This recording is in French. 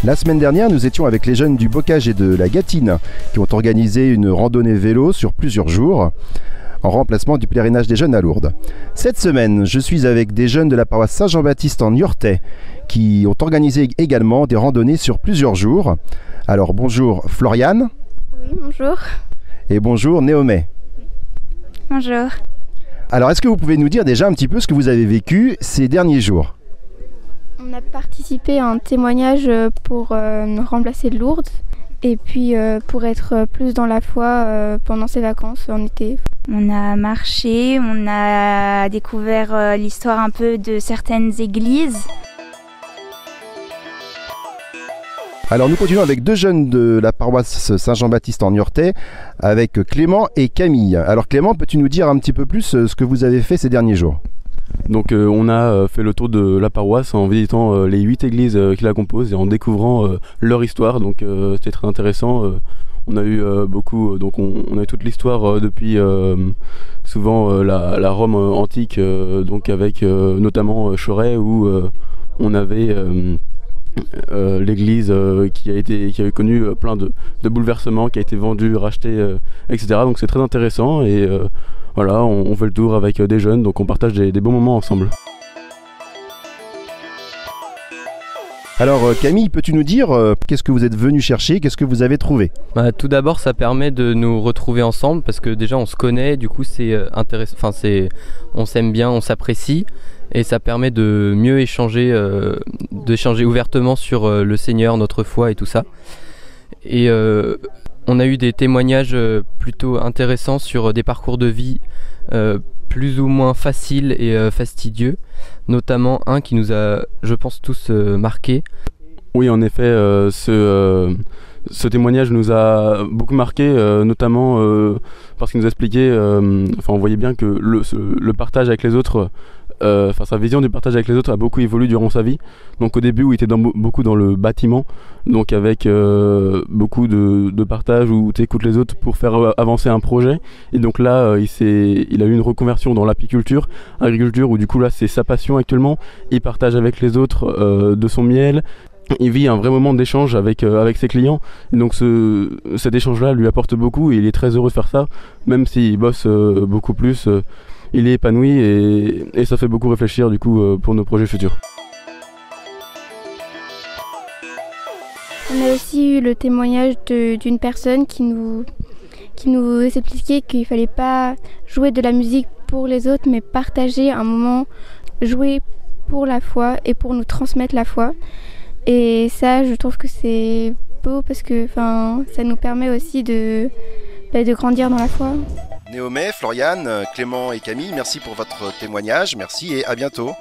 La semaine dernière, nous étions avec les jeunes du Bocage et de la Gâtine qui ont organisé une randonnée vélo sur plusieurs jours en remplacement du pèlerinage des jeunes à Lourdes. Cette semaine, je suis avec des jeunes de la paroisse Saint-Jean-Baptiste en Niortais qui ont organisé également des randonnées sur plusieurs jours. Alors bonjour Floriane. Oui, bonjour. Et bonjour Néomé. Bonjour. Alors est-ce que vous pouvez nous dire déjà un petit peu ce que vous avez vécu ces derniers jours ? On a participé à un témoignage pour remplacer Lourdes et puis pour être plus dans la foi pendant ces vacances en été. On a marché, on a découvert l'histoire un peu de certaines églises. Alors nous continuons avec deux jeunes de la paroisse Saint-Jean-Baptiste en Niortais, avec Clément et Camille. Alors Clément, peux-tu nous dire un petit peu plus ce que vous avez fait ces derniers jours ? Donc on a fait le tour de la paroisse en visitant les 8 églises qui la composent et en découvrant leur histoire, donc c'était très intéressant. On a eu beaucoup, donc on a eu toute l'histoire depuis souvent la Rome antique, donc avec notamment Choret où on avait l'église qui a connu plein de bouleversements, qui a été vendue, rachetée, etc. Donc c'est très intéressant et voilà, on fait le tour avec des jeunes, donc on partage des bons moments ensemble. Alors Camille, peux-tu nous dire qu'est-ce que vous êtes venu chercher, qu'est-ce que vous avez trouvé ? Tout d'abord, ça permet de nous retrouver ensemble parce que déjà on se connaît, du coup c'est intéressant, on s'aime bien, on s'apprécie et ça permet de mieux échanger, d'échanger ouvertement sur le Seigneur, notre foi et tout ça. Et on a eu des témoignages plutôt intéressants sur des parcours de vie plus ou moins faciles et fastidieux, notamment un qui nous a, je pense, tous marqués. Oui, en effet, ce témoignage nous a beaucoup marqué, notamment parce qu'il nous a expliqué, on voyait bien que le partage avec les autres, sa vision du partage avec les autres a beaucoup évolué durant sa vie. Donc au début où il était beaucoup dans le bâtiment, donc avec beaucoup de partage où tu écoutes les autres pour faire avancer un projet. Et donc là il a eu une reconversion dans l'apiculture, agriculture, où du coup là c'est sa passion actuellement. Il partage avec les autres de son miel. Il vit un vrai moment d'échange avec ses clients. Et donc cet échange-là lui apporte beaucoup et il est très heureux de faire ça, même s'il bosse beaucoup plus. Il est épanoui et ça fait beaucoup réfléchir du coup pour nos projets futurs. On a aussi eu le témoignage d'une personne qui nous expliquait qu'il ne fallait pas jouer de la musique pour les autres, mais partager un moment, jouer pour la foi et pour nous transmettre la foi. Et ça, je trouve que c'est beau parce que ça nous permet aussi de grandir dans la foi. Néomé, Floriane, Clément et Camille, merci pour votre témoignage, merci et à bientôt.